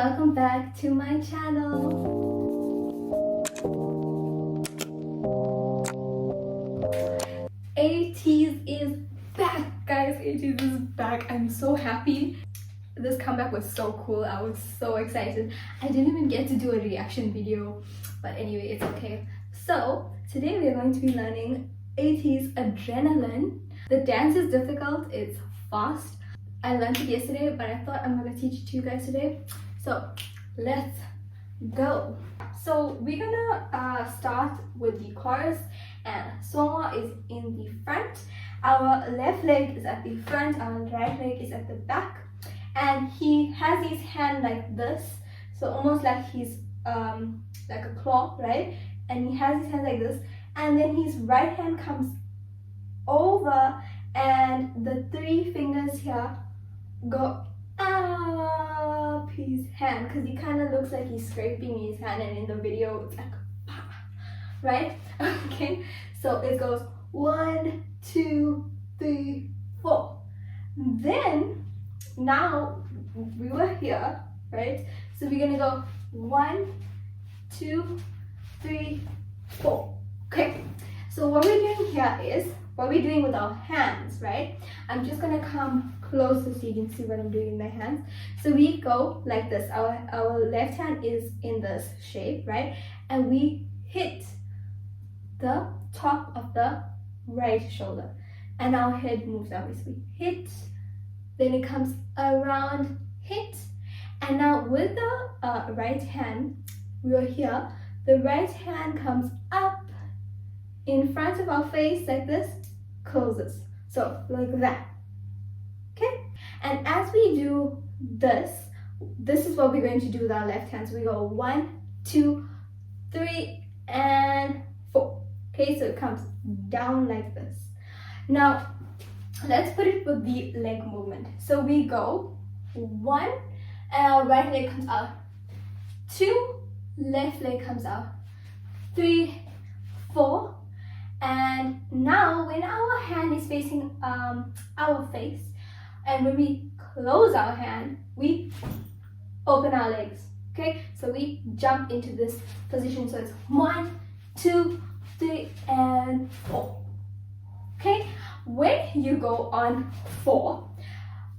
welcome back to my channel. Ateez is back, guys. Ateez is back. I'm so happy. This comeback was so cool. I was so excited. I didn't even get to do a reaction video, but anyway, it's okay. So today we are going to be learning Ateez Adrenaline. The dance is difficult, it's fast. I learned it yesterday, but I thought I'm gonna teach it to you guys today. So let's go. So we're gonna start with the chorus, and Soma is in the front. Our left leg is at the front, our right leg is at the back, and he has his hand like this, so almost like he's like a claw, right? And he has his hand like this, and then his right hand comes over, and the three fingers here go up his hand, because he kind of looks like he's scraping his hand, and in the video it's like right. Okay, so it goes 1, 2, 3, 4. Then now we were here, right? So we're gonna go 1, 2, 3, 4. Okay, so what we're doing here is what we're doing with our hands, right? I'm just gonna come closer so you can see what I'm doing in my hands. So we go like this. Our left hand is in this shape, right? And we hit the top of the right shoulder, and our head moves down. So we hit, then it comes around, hit, and now with the right hand, we are here. The right hand comes up in front of our face like this, closes, so like that. Okay, and as we do this is what we're going to do with our left hand. So we go 1, 2, 3, and 4. Okay, so it comes down like this. Now let's put it with the leg movement. So we go 1, and our right leg comes out, 2, left leg comes out, 3, 4, and now when our hand is facing our face, and when we close our hand, we open our legs. Okay, so we jump into this position. So it's 1, 2, 3, and 4. Okay, when you go on 4,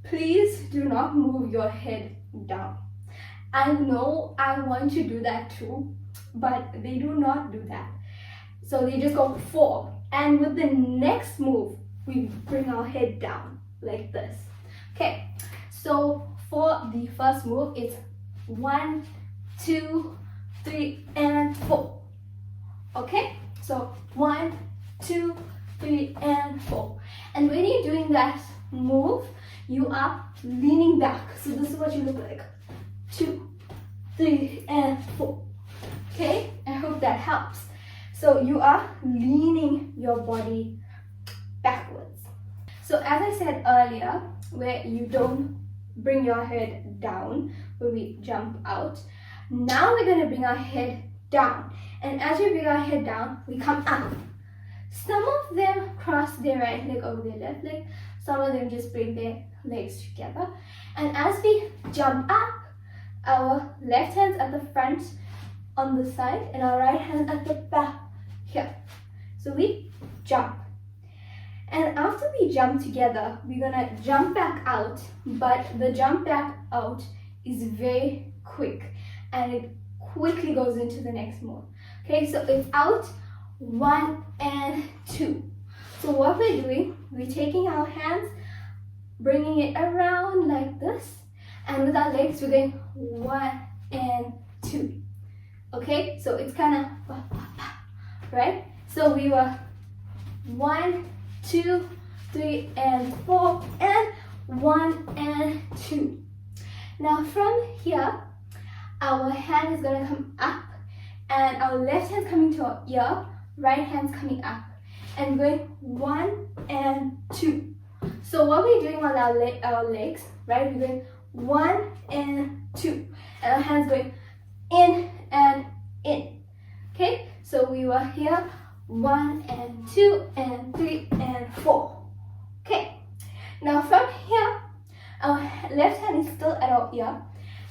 please do not move your head down. I know I want to do that too, but they do not do that. So they just go 4, and with the next move, we bring our head down like this. Okay, so for the first move, it's 1, 2, 3, and 4. Okay, so 1, 2, 3, and 4. And when you're doing that move, you are leaning back. So this is what you look like. 2, 3, and 4. Okay, I hope that helps. So you are leaning your body backwards. So as I said earlier, where you don't bring your head down when we jump out, now we're going to bring our head down. And as we bring our head down, we come up. Some of them cross their right leg over their left leg. Some of them just bring their legs together. And as we jump up, our left hand's at the front on the side, and our right hand at the back here. So we jump. And after we jump together, we're gonna jump back out, but the jump back out is very quick, and it quickly goes into the next move. Okay, so it's out, 1 and 2. So what we're doing, we're taking our hands, bringing it around like this, and with our legs, we're going 1 and 2. Okay, so it's kind of, right? So we were 1, 2, 3, and 4, and 1 and 2. Now from here, our hand is going to come up, and our left hand coming to our ear, right hand's coming up, and going 1 and 2. So what we're doing on our legs, right? We're going 1 and 2, and our hands going in and in. Okay, so we were here 1 and 2 and 3 and 4. Okay, now from here, our left hand is still at our ear,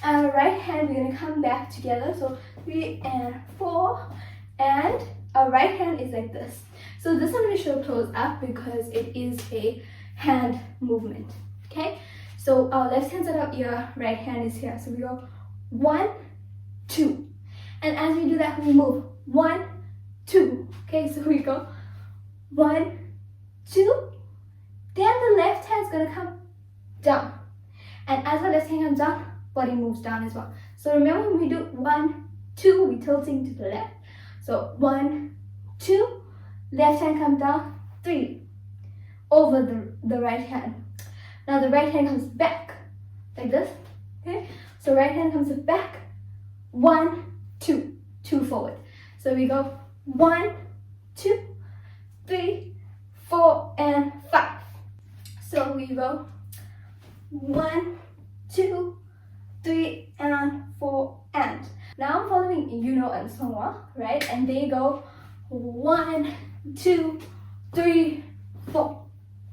Our right hand, we're gonna come back together. So 3 and 4, and our right hand is like this. So this I'm gonna show close up because it is a hand movement. Okay, so our left hand's at our ear, right hand is here. So we go 1, 2, and as we do that, we move 1, 2. Okay, so we go 1, 2. Then the left hand's gonna come down, and as the left hand comes down, body moves down as well. So remember when we do 1, 2, we're tilting to the left. So 1, 2, left hand comes down, 3, over the right hand. Now the right hand comes back, like this, okay? So right hand comes back, 1, 2, 2 forward. So we go 1, 2, 3, 4, and 5. So we go 1, 2, 3, and 4, and. Now I'm following Yuno and Songwa, right? And they go 1, 2, 3, 4.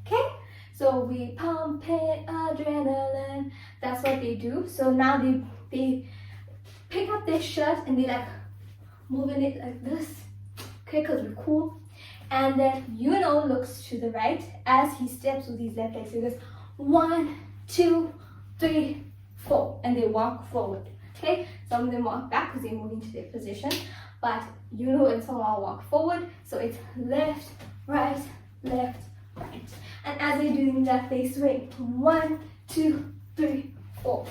Okay? So we pump it, adrenaline. That's what they do. So now they pick up their shirt and they like moving it like this. Okay, because we're cool. And then Yuno looks to the right as he steps with his left leg. So he goes 1, 2, 3, 4, and they walk forward. Okay, some of them walk back because they're moving to their position, but Yuno and Songwa walk forward. So it's left, right, left, right. And as they're doing that, they swing 1, 2, 3, 4.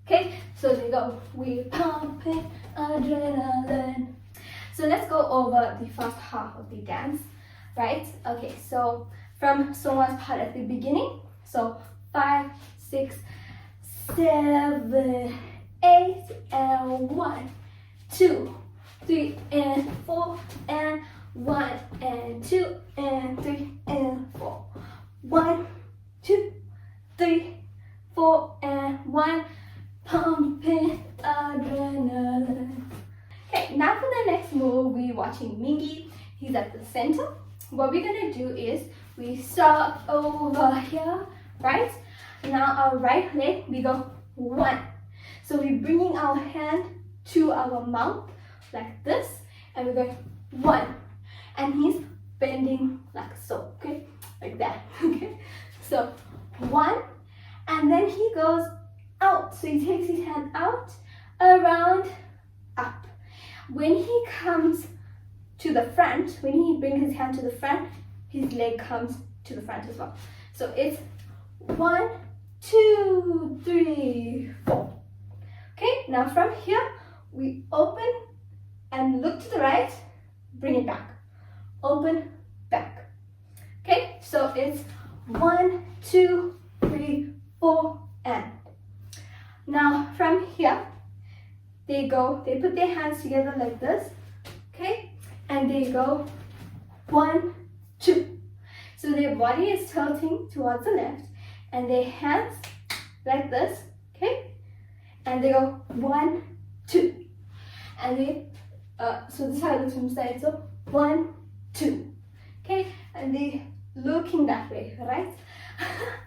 Okay, so they go, we pumping adrenaline. So let's go over the first half of the dance, right? Okay, so from Songwa's part at the beginning, so 5, 6, 7, 8, and 1, 2, 3, and 4, and 1, and 2, and 3, and 4. 1, 2, 3, 4, and 1. Pumping adrenaline. Okay, now for the next move, we're watching Mingi. He's at the center. What we're gonna do is we start over here, right? Now our right leg, we go 1. So we're bringing our hand to our mouth like this, and we're going 1. And he's bending like so, okay? Like that, okay? So 1, and then he goes out. So he takes his hand out, around, up. When he comes to the front, when he brings his hand to the front, his leg comes to the front as well. So it's 1, 2, 3, 4. Okay, now from here, we open and look to the right, bring it back. Open, back. Okay, so it's 1, 2, 3, 4, and. Now from here, they put their hands together like this, okay? And they go 1, 2. So their body is tilting towards the left, and their hands like this, okay? And they go 1, 2. And they, so this is how it looks from the side. So 1, 2, okay? And they looking that way, right?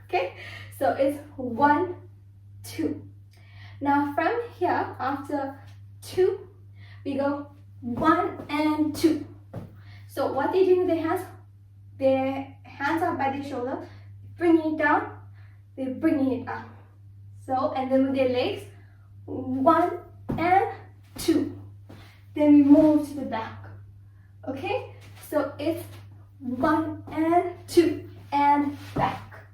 Okay? So it's 1, 2. Now from here, after 2, we go 1 and 2. So what they do with their hands are by their shoulder, bringing it down, they're bringing it up. So, and then with their legs, 1 and 2. Then we move to the back. Okay? So it's 1 and 2 and back.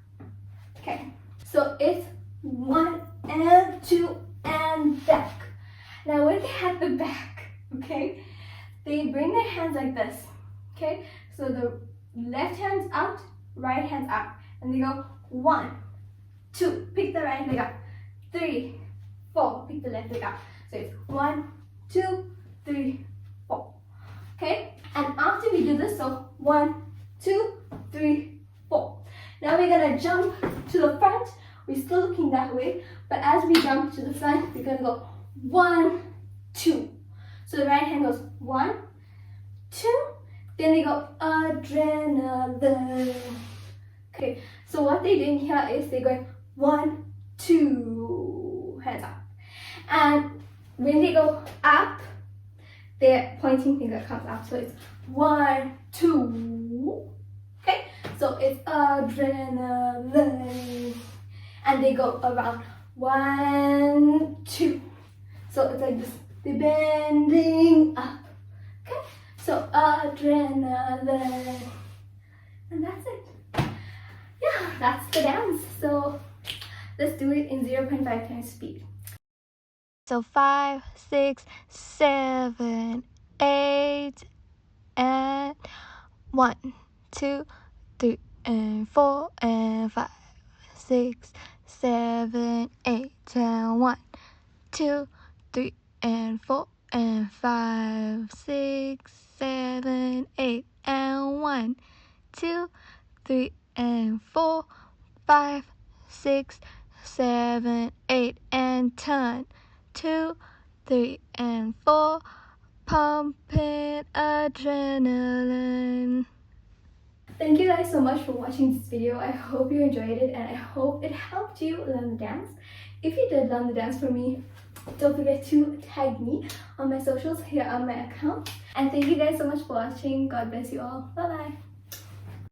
Okay? So it's 1 and 2 and back. Now when they're at the back, okay, they bring their hands like this. Okay? So the left hand's out, right hand's up. And they go 1, 2, pick the right leg up. 3, 4, pick the left leg up. So it's 1, 2, 3, 4. Okay? And after we do this, so 1, 2, 3, 4. Now we're gonna jump to the front. We're still looking that way, but as we jump to the front, we're gonna go 1, 2. So the right hand goes 1, 2. Then they go adrenaline. Okay, so what they're doing here is they're going 1, 2, hands up. And when they go up, their pointing finger comes up. So it's 1, 2. Okay, so it's adrenaline. And they go around 1, 2. So it's like this. They're bending up. Okay, so adrenaline. And that's it. Yeah, that's the dance. So let's do it in 0.5 times speed. So 5, 6, 7, 8, and 1, 2, 3, and 4, and 5, 6, 7, 8, and 1, 2, 3, and 4, and 5, 6, 7, 8, and 1, 2, 3, and 4, 5, 6, 7, 8, and 10. 2, 3, and 4, pumping adrenaline. Thank you guys so much for watching this video. I hope you enjoyed it and I hope it helped you learn the dance. If you did learn the dance for me, don't forget to tag me on my socials. Here are my accounts. And thank you guys so much for watching. God bless you all. Bye bye.